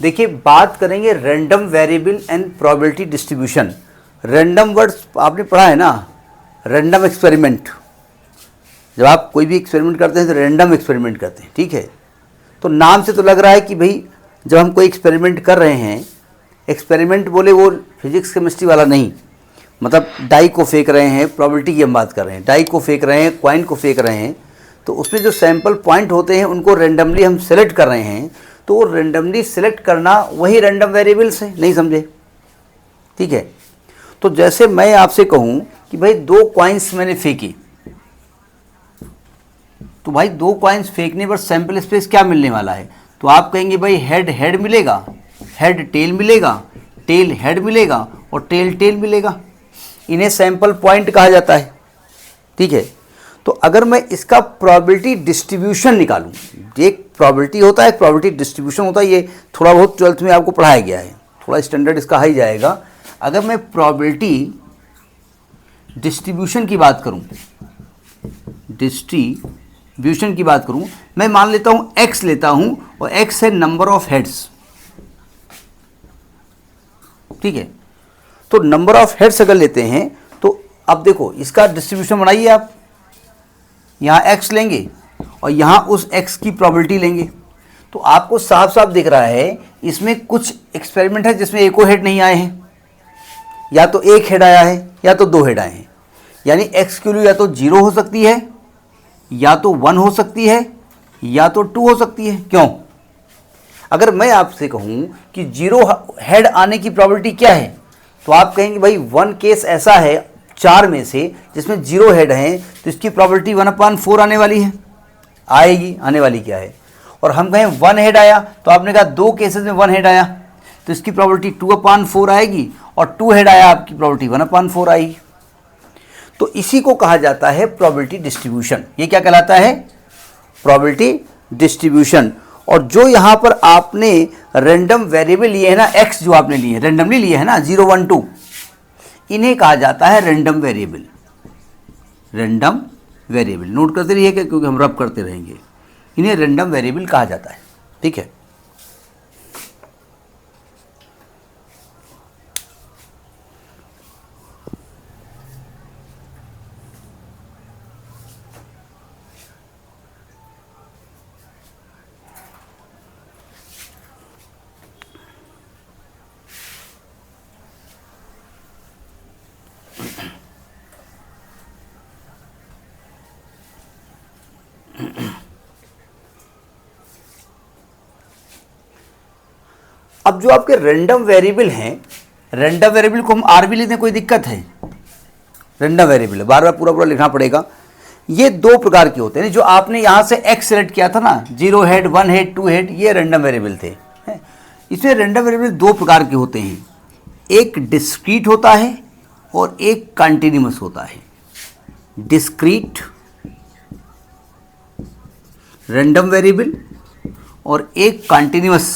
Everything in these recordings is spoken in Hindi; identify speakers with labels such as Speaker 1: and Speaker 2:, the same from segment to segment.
Speaker 1: देखिए बात करेंगे random variable and probability distribution. Random words आपने पढ़ा है ना, रैंडम एक्सपेरिमेंट। जब आप कोई भी एक्सपेरिमेंट करते हैं तो रैंडम एक्सपेरिमेंट करते हैं, ठीक है। तो नाम से तो लग रहा है कि भाई जब हम कोई एक्सपेरिमेंट कर रहे हैं, एक्सपेरिमेंट बोले वो फिजिक्स केमिस्ट्री वाला नहीं, मतलब डाई को फेंक रहे हैं, प्रोबेबिलिटी की हम बात कर रहे हैं, डाई को फेंक रहे हैं, कॉइन को फेंक रहे हैं, तो उसमें जो सैंपल पॉइंट होते हैं उनको रैंडमली हम सेलेक्ट कर रहे हैं। तो वो रैंडमली सेलेक्ट करना वही रैंडम वेरिएबल्स है, नहीं समझे, ठीक है। तो जैसे मैं आपसे कहूँ कि भाई 2 कॉइन्स मैंने फेंकी, तो भाई 2 कॉइन्स फेंकने पर सैंपल स्पेस क्या मिलने वाला है, तो आप कहेंगे भाई हेड हेड मिलेगा, हेड टेल मिलेगा, टेल हेड मिलेगा और टेल टेल मिलेगा। इन्हें सैंपल पॉइंट कहा जाता है, ठीक है। तो अगर मैं इसका प्रोबेबिलिटी डिस्ट्रीब्यूशन निकालूं, एक प्रोबेबिलिटी होता है, एक प्रोबेबिलिटी डिस्ट्रीब्यूशन होता है, ये थोड़ा बहुत 12th में आपको पढ़ाया गया है, थोड़ा स्टैंडर्ड इसका हाई जाएगा। अगर मैं प्रोबेबिलिटी डिस्ट्रीब्यूशन की बात करूं, डिस्ट्रीब्यूशन की बात करूं, मैं मान लेता हूं x लेता हूं और x है नंबर ऑफ हेड्स, ठीक है। तो नंबर ऑफ हेड्स अगर लेते हैं तो अब देखो इसका डिस्ट्रीब्यूशन बनाइए आप, यहाँ x लेंगे और यहाँ उस x की प्रोबेबिलिटी लेंगे, तो आपको साफ साफ दिख रहा है इसमें कुछ एक्सपेरिमेंट है जिसमें एको हेड नहीं आए हैं, या तो 1 हेड आया है या तो 2 हेड आए हैं, यानी x की वैल्यू या तो 0 हो सकती है, या तो 1 हो सकती है, या तो 2 हो सकती है। क्यों? अगर मैं आपसे कहूँ कि 0 हेड आने की प्रोबेबिलिटी क्या है, तो आप कहेंगे भाई 1 केस ऐसा है 4 में से जिसमें 0 हेड हैं, तो इसकी प्रोबेबिलिटी 1/4 आने वाली है, आएगी, आने वाली क्या है। और हम कहें 1 हेड आया, तो आपने कहा 2 केसेस में 1 हेड आया, तो इसकी प्रोबेबिलिटी 2/4 आएगी, और 2 हेड आया आपकी प्रोबेबिलिटी 1/4 आएगी। तो इसी को कहा जाता है प्रोबेबिलिटी डिस्ट्रीब्यूशन। ये क्या कहलाता है? Probability distribution. और जो यहाँ पर आपने रैंडम वेरिएबल लिए है ना, x जो आपने लिए रैंडमली लिए है ना, 0 1 2, इन्हें कहा जाता है random variable. Random variable note करते रहिएगा क्योंकि हम रब करते रहेंगे। इन्हें रैंडम वेरिएबल कहा जाता है, ठीक है। अब जो आपके रैंडम वेरिएबल हैं, रैंडम वेरिएबल को हम आर भी लेते, कोई दिक्कत है? रैंडम वेरिएबल बार बार पूरा पूरा लिखना पड़ेगा। ये 2 प्रकार के होते हैं, जो आपने यहाँ से x सेलेक्ट किया था ना, 0 हेड 1 हेड 2 हेड, ये रैंडम वेरिएबल थे। इसमें रैंडम वेरिएबल 2 प्रकार के होते हैं, एक डिस्क्रीट होता है और एक कंटिन्यूअस होता है। डिस्क्रीट रैंडम वेरिएबल और एक कंटिन्यूअस,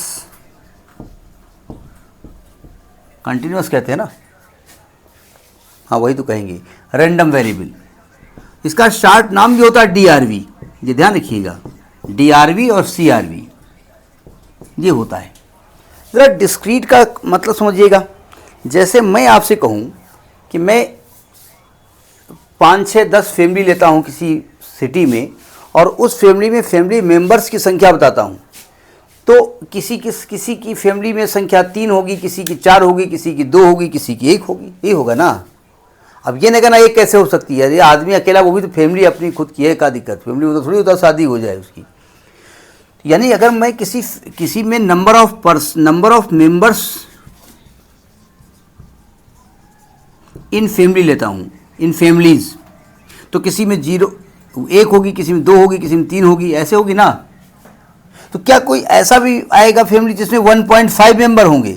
Speaker 1: कंटिन्यूअस कहते हैं ना, हाँ वही तो कहेंगे, रैंडम वेरिएबल। इसका शॉर्ट नाम भी होता है DRV, ये ध्यान रखिएगा, DRV और CRV ये होता है। ज़रा डिस्क्रीट का मतलब समझिएगा। जैसे मैं आपसे कहूँ कि मैं 5 6 10 फैमिली लेता हूँ किसी सिटी में, और उस फैमिली में फैमिली मेंबर्स की संख्या बताता हूँ, तो किसी की फैमिली में संख्या 3 होगी, किसी की 4 होगी, किसी की 2 होगी, किसी की 1 होगी, ये होगा ना। अब ये नहीं कहना एक कैसे हो सकती है, ये आदमी अकेला, वो भी तो फैमिली अपनी खुद की है, क्या दिक्कत, फैमिली में तो थोड़ी होता शादी हो जाए उसकी। यानी अगर मैं किसी में number of members in family लेता हूँ, इन फैमिलीज, तो किसी में 1 होगी, किसी में 2 होगी, किसी में 3 होगी, ऐसे होगी ना। तो क्या कोई ऐसा भी आएगा फैमिली जिसमें 1.5 मेंबर होंगे?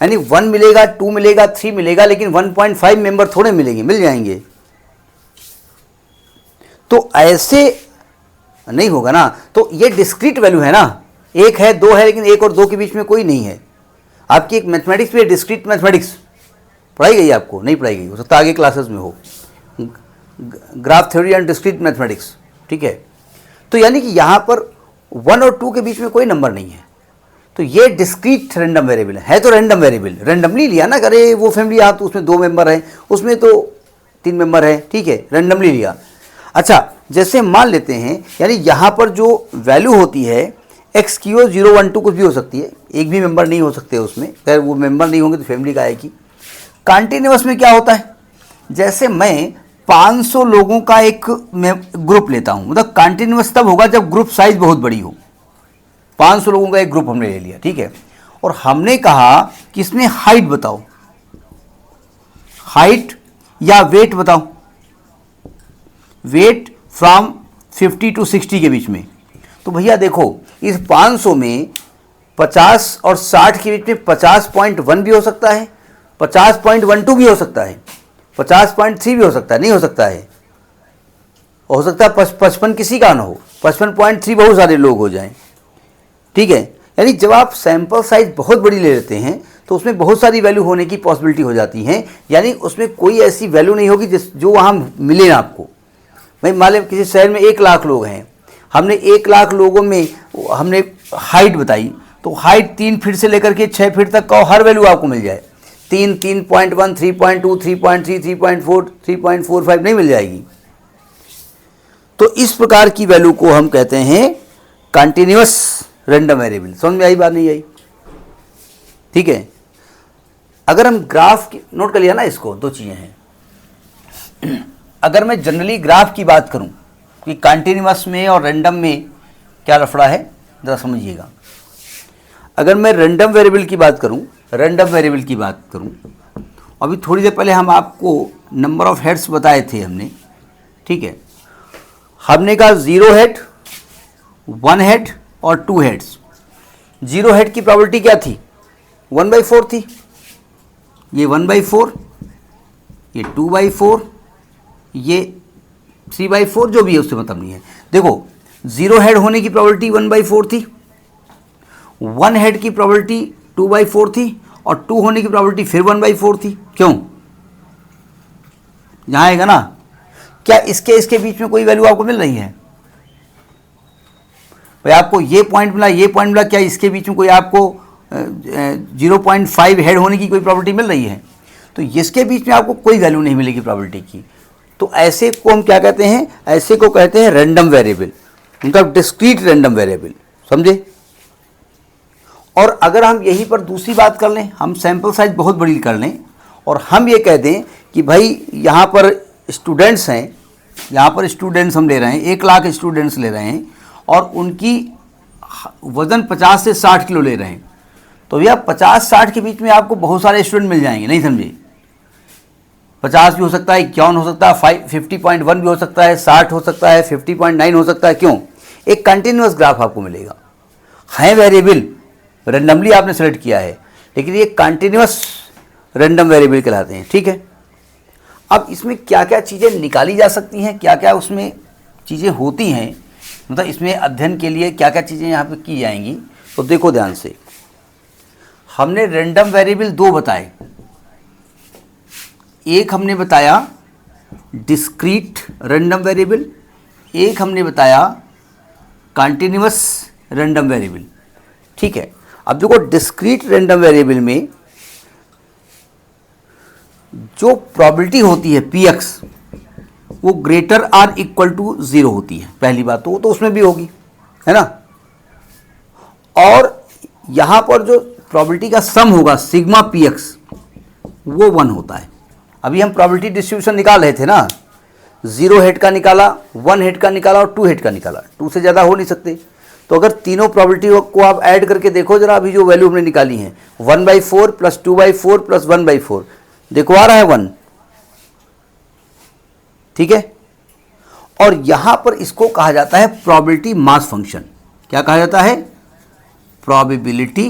Speaker 1: यानी 1 मिलेगा, 2 मिलेगा, 3 मिलेगा, लेकिन 1.5 मेंबर थोड़े मिलेंगे, मिल जाएंगे, तो ऐसे नहीं होगा ना। तो ये डिस्क्रीट वैल्यू है ना, 1 है 2 है, लेकिन 1 और 2 के बीच में कोई नहीं है। आपकी एक मैथमेटिक्स में डिस्क्रीट मैथमेटिक्स पढ़ाई गई आपको? नहीं पढ़ाई गई, हो सकता है आगे क्लासेस में हो, graph theory and discrete mathematics, ठीक है। तो यानी कि यहाँ पर 1 और 2 के बीच में कोई नंबर नहीं है, तो ये डिस्क्रीट रैंडम वेरिएबल है तो रैंडम वेरिएबल रैंडमली लिया ना, अरे वो फैमिली यहाँ तो उसमें 2 मेंबर हैं, उसमें तो 3 मेंबर है, ठीक है, रैंडमली लिया। अच्छा, जैसे मान लेते हैं, यानी यहाँ पर जो वैल्यू होती है एक्स की वो 0 1 2 कुछ भी हो सकती है, एक भी मेंबर नहीं हो सकते उसमें, अगर वो मेंबर नहीं होंगे तो फैमिली का आएगी। कॉन्टिन्यूअस में क्या होता है, जैसे मैं 500 लोगों का एक ग्रुप लेता हूँ, मतलब कॉन्टिन्यूअस तब होगा जब ग्रुप साइज बहुत बड़ी हो। 500 लोगों का एक ग्रुप हमने ले लिया, ठीक है, और हमने कहा कि इसमें हाइट बताओ, हाइट या वेट बताओ, वेट फ्रॉम 50 to 60 के बीच में। तो भैया देखो, इस 500 में 50 और 60 के बीच में 50.1 भी हो सकता है, 50.12 भी हो सकता है, 50.3 भी हो सकता है, नहीं हो सकता है, हो सकता है 55 किसी का ना हो, 55.3 बहुत सारे लोग हो जाएं, ठीक है। यानी जब आप सैंपल साइज बहुत बड़ी ले लेते हैं तो उसमें बहुत सारी वैल्यू होने की पॉसिबिलिटी हो जाती है, यानी उसमें कोई ऐसी वैल्यू नहीं होगी जो वहाँ मिले ना आपको। भाई मान लें किसी शहर में 1 लाख लोग हैं, हमने 1 लाख लोगों में हमने हाइट बताई, तो हाइट 3 फीट से लेकर के 6 फीट तक का हर वैल्यू आपको मिल जाए, 3, 3.1, 3.2, 3.3, 3.4, 3.45 नहीं मिल जाएगी। तो इस प्रकार की वैल्यू को हम कहते हैं कंटिन्यूअस रैंडम वेरिएबल। समझ में आई बात, नहीं आई, ठीक है। अगर हम ग्राफ की नोट कर लिया ना, इसको 2 चीज़ें हैं। अगर मैं जनरली ग्राफ की बात करूं कि कंटिन्यूअस में और रैंडम में क्या लफड़ा है, ज़रा समझिएगा। अगर मैं रैंडम वेरिएबल की बात करूं, अभी थोड़ी देर पहले हम आपको नंबर ऑफ हेड्स बताए थे हमने, ठीक है। हमने कहा 0 हेड, 1 हेड और 2 हेड्स। 0 हेड की प्रोबेबिलिटी क्या थी, 1/4 थी, ये 1/4, ये 2/4, ये 3/4, जो भी है उससे मतलब नहीं है। देखो 0 हेड होने की प्रोबेबिलिटी 1/4 थी, 1 हेड की प्रोबेबिलिटी 2/4 थी, और 2 होने की प्रोबेबिलिटी फिर 1/4 थी। क्यों, यहाँ आएगा ना, क्या इसके बीच में कोई वैल्यू आपको मिल रही है? भाई आपको ये पॉइंट मिला, क्या इसके बीच में कोई आपको 0.5 हेड होने की कोई प्रोबेबिलिटी मिल रही है? तो इसके बीच में आपको कोई वैल्यू नहीं मिलेगी प्रोबेबिलिटी की। तो ऐसे को हम क्या कहते हैं, ऐसे को कहते हैं रैंडम वेरिएबल, उनका डिस्क्रीट रैंडम वेरिएबल, समझे। और अगर हम यहीं पर दूसरी बात कर लें, हम सैंपल साइज बहुत बड़ी कर लें और हम ये कह दें कि भाई यहाँ पर स्टूडेंट्स हैं, यहाँ पर स्टूडेंट्स हम ले रहे हैं, 1 लाख स्टूडेंट्स ले रहे हैं और उनकी वज़न 50 से 60 किलो ले रहे हैं, तो भैया 50-60 के बीच में आपको बहुत सारे स्टूडेंट मिल जाएंगे, नहीं समझे। 50 भी हो सकता है, 51 हो सकता है, 50.1 भी हो सकता है, 60 हो सकता है, 50.9 हो सकता है। क्यों, एक कंटिन्यूअस ग्राफ आपको मिलेगा, है वेरिएबल रैंडमली आपने सेलेक्ट किया है, लेकिन ये कंटिन्यूअस रैंडम वेरिएबल कहलाते हैं, ठीक है। अब इसमें क्या क्या चीज़ें निकाली जा सकती हैं, क्या क्या उसमें चीज़ें होती हैं, मतलब इसमें अध्ययन के लिए क्या क्या चीज़ें यहाँ पे की जाएंगी, तो देखो ध्यान से। हमने रैंडम वेरिएबल 2 बताए, एक हमने बताया डिस्क्रीट रैंडम वेरिएबल, एक हमने बताया कंटिन्यूअस रैंडम वेरिएबल, ठीक है। अब देखो डिस्क्रीट रैंडम वेरिएबल में जो प्रोबेबिलिटी होती है px, वो ग्रेटर आर इक्वल टू 0 होती है, पहली बात तो वो तो उसमें भी होगी, है ना। और यहाँ पर जो प्रोबेबिलिटी का सम होगा सिग्मा px, वो 1 होता है। अभी हम प्रोबेबिलिटी डिस्ट्रीब्यूशन निकाल रहे थे ना, 0 हेड का निकाला, 1 हेड का निकाला और 2 हेड का निकाला, 2 से ज़्यादा हो नहीं सकते। तो अगर तीनों प्रोबेबिलिटी को आप ऐड करके देखो जरा, अभी जो वैल्यू हमने निकाली है 1/4 प्लस 2/4 प्लस 1/4, देखो आ रहा है 1, ठीक है। और यहां पर इसको कहा जाता है प्रोबेबिलिटी मास फंक्शन। क्या कहा जाता है, प्रोबेबिलिटी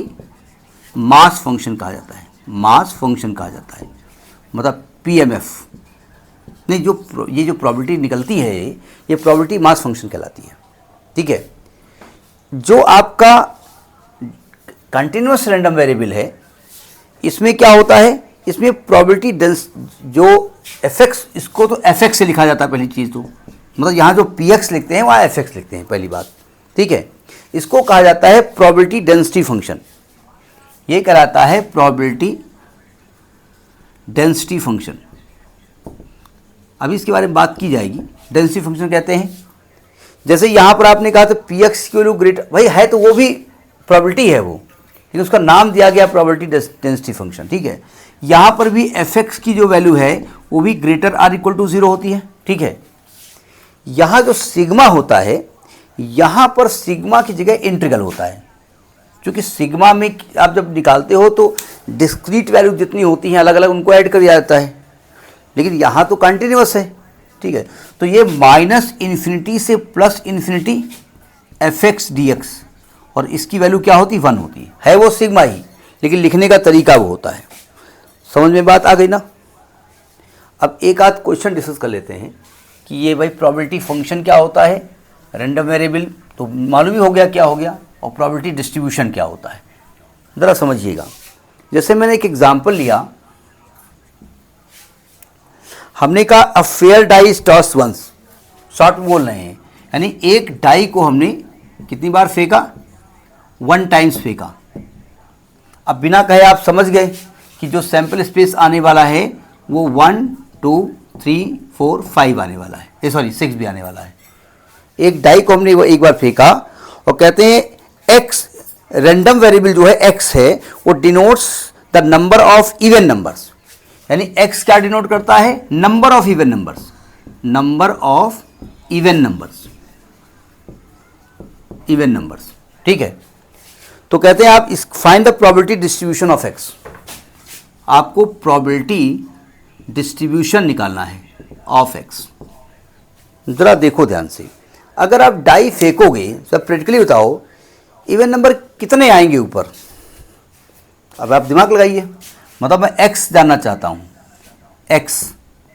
Speaker 1: मास फंक्शन कहा जाता है, मास फंक्शन कहा जाता है, मतलब PMF नहीं, जो ये जो प्रोबेबिलिटी निकलती है ये प्रोबेबिलिटी मास फंक्शन कहलाती है, ठीक है। जो आपका कंटिन्यूअस रैंडम वेरिएबल है, इसमें क्या होता है, इसमें प्रोबेबिलिटी जो fx, इसको तो fx से लिखा जाता है पहली चीज़ तो, मतलब यहाँ जो px लिखते हैं वहाँ fx लिखते हैं, पहली बात, ठीक है। इसको कहा जाता है प्रोबेबिलिटी डेंसिटी फंक्शन। ये कहलाता है प्रोबेबिलिटी डेंसिटी फंक्शन। अभी इसके बारे में बात की जाएगी। डेंसिटी फंक्शन कहते हैं, जैसे यहाँ पर आपने कहा था पी एक्स की वैल्यू ग्रेटर, भाई है तो वो भी प्रोबेबिलिटी है वो, लेकिन उसका नाम दिया गया प्रोबेबिलिटी डेंसिटी फंक्शन, ठीक है। यहाँ पर भी एफ एक्स की जो वैल्यू है वो भी ग्रेटर आर इक्वल टू 0 होती है, ठीक है। यहाँ जो सिग्मा होता है, यहाँ पर सिग्मा की जगह इंटीग्रल होता है, क्योंकि सिग्मा में आप जब निकालते हो तो डिस्क्रीट वैल्यू जितनी होती हैं अलग अलग उनको ऐड कर दिया जाता है, लेकिन यहाँ तो कंटिन्यूअस है, ठीक है। तो ये माइनस इन्फिनिटी से plus infinity F x D x, और इसकी वैल्यू क्या होती है 1 होती है वो सिग्मा ही, लेकिन लिखने का तरीका वो होता है। समझ में बात आ गई ना। अब एक आध क्वेश्चन डिस्कस कर लेते हैं कि ये भाई प्रोबेबिलिटी फंक्शन क्या होता है, रैंडम वेरिएबल तो मालूम ही हो गया क्या हो गया, और प्रोबेबिलिटी डिस्ट्रीब्यूशन क्या होता है, ज़रा समझिएगा। जैसे मैंने एक एग्जांपल लिया, हमने कहा a fair die is toss once, short में बोल रहे हैं, यानी एक डाई को हमने कितनी बार फेंका, 1 टाइम्स फेंका। अब बिना कहे आप समझ गए कि जो सैंपल स्पेस आने वाला है वो 1 2 3 4 5 आने वाला है, सॉरी 6 भी आने वाला है। एक डाई को हमने वो एक बार फेंका और कहते हैं एक्स, रैंडम वेरिएबल जो है एक्स है वो denotes the number of even numbers, यानी x क्या डिनोट करता है, number of even numbers, number of even numbers, even numbers, ठीक है। तो कहते हैं आप इस find the probability distribution of x, आपको प्रोबेबिलिटी डिस्ट्रीब्यूशन निकालना है ऑफ x। जरा देखो ध्यान से, अगर आप डाई फेंकोगे, सब प्रैक्टिकली बताओ इवन नंबर कितने आएंगे ऊपर। अब आप दिमाग लगाइए, मतलब मैं x जानना चाहता हूँ, x,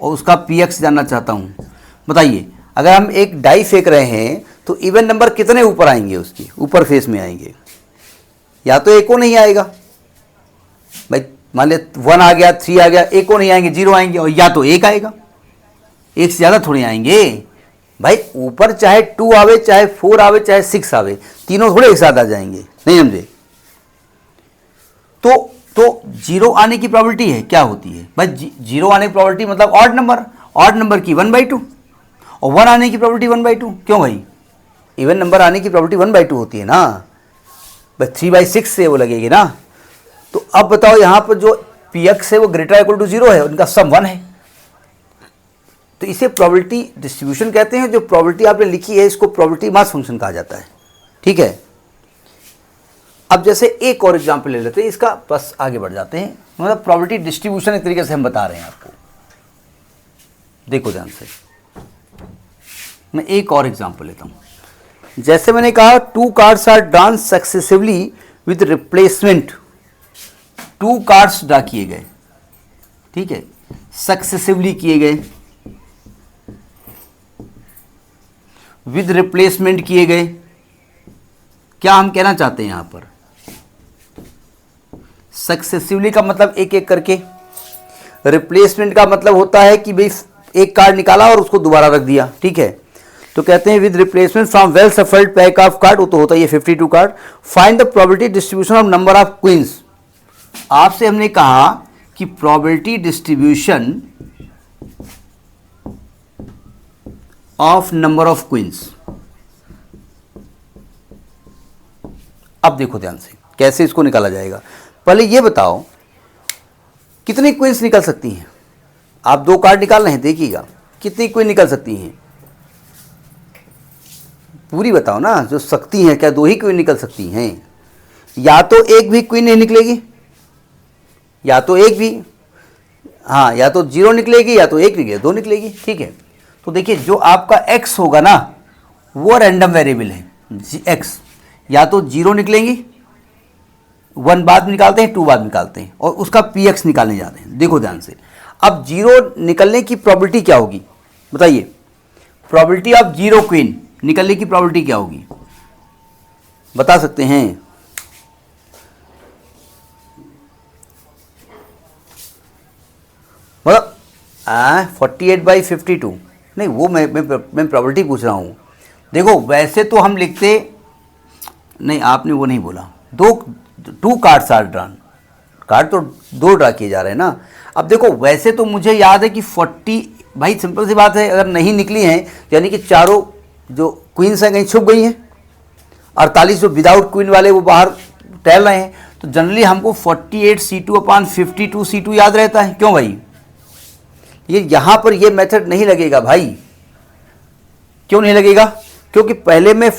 Speaker 1: और उसका px जानना चाहता हूँ। बताइए अगर हम एक डाई फेंक रहे हैं तो इवन नंबर कितने ऊपर आएंगे, उसकी ऊपर फेस में आएंगे, या तो एको नहीं आएगा, भाई मान लिया 1 आ गया, 3 आ गया, एको नहीं आएंगे, 0 आएंगे, और या तो 1 आएगा, एक से ज़्यादा थोड़े आएंगे भाई। ऊपर चाहे 2 आवे, चाहे 4 आवे, चाहे 6 आवे, तीनों थोड़े एक साथ आ जाएंगे, नहीं समझे। तो 0 आने की प्रोबेबिलिटी है क्या होती है भाई, 0 आने की प्रोबेबिलिटी मतलब ऑड नंबर की 1/2, और 1 आने की प्रोबेबिलिटी 1/2। क्यों भाई, इवन नंबर आने की प्रोबेबिलिटी 1/2 होती है ना भाई, 3/6 से वो लगेगी ना। तो अब बताओ यहाँ पर जो px है वो ग्रेटर इक्वल टू 0 है, उनका सम 1 है, तो इसे प्रोबेबिलिटी डिस्ट्रीब्यूशन कहते हैं। जो प्रोबेबिलिटी आपने लिखी है इसको प्रोबेबिलिटी मास फंक्शन कहा जाता है, ठीक है। अब जैसे एक और एग्जांपल ले लेते हैं, इसका बस आगे बढ़ जाते हैं, मतलब प्रोबेबिलिटी डिस्ट्रीब्यूशन एक तरीके से हम बता रहे हैं आपको। देखो ध्यान से, मैं एक और एग्जांपल लेता हूं। जैसे मैंने कहा 2 cards are drawn successively with replacement, 2 cards draw किए गए, ठीक है, सक्सेसिवली किए गए, विद रिप्लेसमेंट किए गए। क्या हम कहना चाहते हैं यहां पर, सक्सेसिवली का मतलब एक एक करके, रिप्लेसमेंट का मतलब होता है कि भाई एक कार्ड निकाला और उसको दोबारा रख दिया, ठीक है। तो कहते हैं with replacement from well shuffled pack of card, वो तो होता है ये 52 card. Find the probability distribution of number of queens. आपसे हमने कहा कि probability distribution of number of queens. अब देखो ध्यान से कैसे इसको निकाला जाएगा। पहले ये बताओ कितनी क्वींस निकल सकती हैं। आप 2 कार्ड निकाल रहे हैं, देखिएगा कितनी क्वीन निकल सकती हैं, पूरी बताओ ना। जो सकती हैं, क्या 2 ही क्वीन निकल सकती हैं? या तो एक भी क्वीन नहीं निकलेगी, या तो एक भी, हाँ, या तो 0 निकलेगी, या तो 1 निकलेगी, 2 निकलेगी, ठीक है। तो देखिए जो आपका x होगा ना वो रैंडम वेरिएबल है x, या तो 0 निकलेंगी, 1 बाद निकालते हैं, 2 बाद निकालते हैं, और उसका px निकालने जा रहे हैं। देखो ध्यान से, अब 0 निकलने की प्रोबेबिलिटी क्या होगी बताइए, प्रोबेबिलिटी ऑफ 0 क्वीन निकलने की प्रोबेबिलिटी क्या होगी बता सकते हैं? मतलब 48/52 नहीं, वो मैं प्रोबेबिलिटी पूछ रहा हूँ। देखो वैसे तो हम लिखते नहीं, आपने वो नहीं बोला। 2 कार्ड्स आर ड्रॉन, कार्ड तो 2 ड्रा किए जा रहे हैं ना। अब देखो वैसे तो मुझे याद है कि 40, भाई सिंपल सी बात है, अगर नहीं निकली हैं यानी कि चारों जो क्वींस हैं कहीं छुप गई हैं, 48 जो विदाउट क्वीन वाले वो बाहर टहल रहे हैं। तो जनरली हमको 48c2/52 c2 याद रहता है। क्यों भाई? ये यहां पर ये मेथड नहीं लगेगा भाई। क्यों नहीं लगेगा? क्योंकि पहले मैं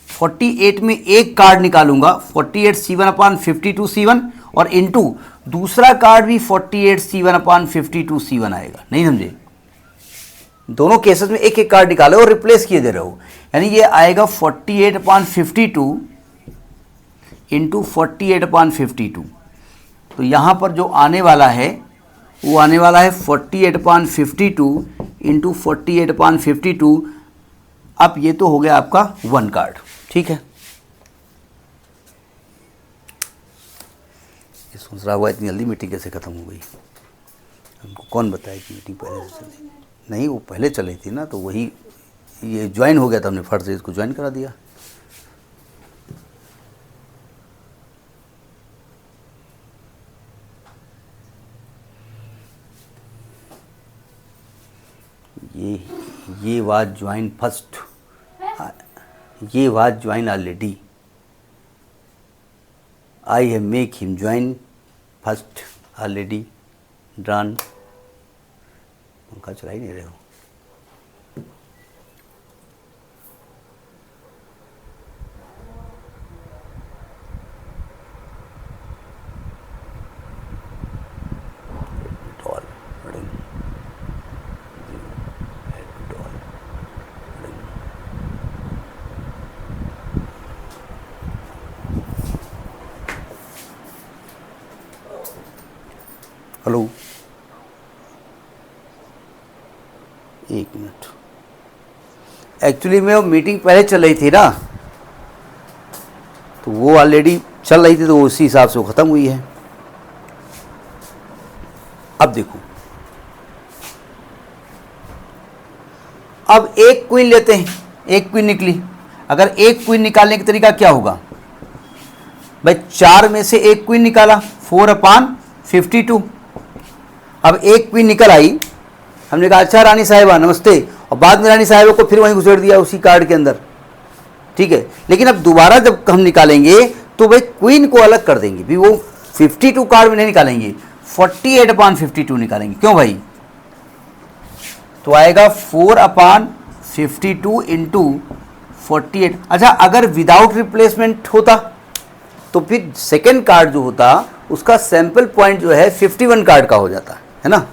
Speaker 1: 48 में एक कार्ड निकालूंगा 48c1/52c1 और इनटू दूसरा कार्ड भी 48c1/52c1 आएगा। नहीं समझे? दोनों केसेस में एक एक कार्ड निकाले और रिप्लेस किए दे रहे हो, यानी ये आएगा 48/52 इंटू 48/52। तो यहां पर जो आने वाला है वो आने वाला है 48/52 इंटू 48/52। अब ये तो हो गया आपका 1 कार्ड, ठीक है। ये सोच रहा हुआ इतनी जल्दी मीटिंग कैसे ख़त्म हो गई, हमको कौन बताया कि मीटिंग पहले से चली? नहीं, वो पहले चल रही थी ना, तो वही ये ज्वाइन हो गया था, हमने फर्स्ट से इसको ज्वाइन करा दिया। ये वाज ज्वाइन फर्स्ट, ये was join already, I have make him join first already drawn. पंखा चला ही नहीं रहे हो। हेलो, एक मिनट, एक्चुअली में वो मीटिंग पहले चल रही थी ना, तो वो ऑलरेडी चल रही थी, तो उसी हिसाब से वो ख़त्म हुई है। अब देखो, अब एक क्वीन लेते हैं, एक क्वीन निकली। अगर एक क्वीन निकालने का तरीका क्या होगा भाई? 4 में से एक क्वीन निकाला 4/52। अब एक क्वीन निकल आई, हमने कहा अच्छा रानी साहिबा नमस्ते, और बाद में रानी साहिबा को फिर वहीं घुसेड़ दिया उसी कार्ड के अंदर, ठीक है। लेकिन अब दोबारा जब हम निकालेंगे तो भाई क्वीन को अलग कर देंगे, भी वो 52 कार्ड में नहीं निकालेंगे, 48/52 निकालेंगे। क्यों भाई? तो आएगा 4/52 इंटू 48। अच्छा, अगर विदाउट रिप्लेसमेंट होता तो फिर सेकेंड कार्ड जो होता उसका सैंपल पॉइंट जो है 51 कार्ड का हो जाता है ना।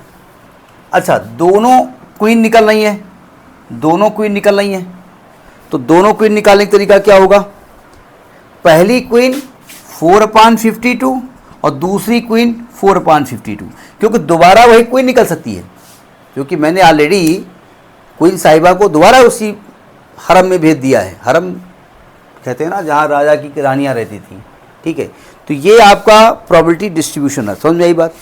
Speaker 1: अच्छा, दोनों क्वीन निकल रही हैं, दोनों क्वीन निकल रही हैं, तो दोनों क्वीन निकालने का तरीका क्या होगा? पहली क्वीन 4/52 और दूसरी क्वीन 4/52, क्योंकि दोबारा वही क्वीन निकल सकती है, क्योंकि मैंने ऑलरेडी क्वीन साहिबा को दोबारा उसी हरम में भेज दिया है। हरम कहते हैं ना जहाँ राजा की रानियाँ रहती थी, ठीक है। तो ये आपका प्रोबेबिलिटी डिस्ट्रीब्यूशन है, समझ में आई बात?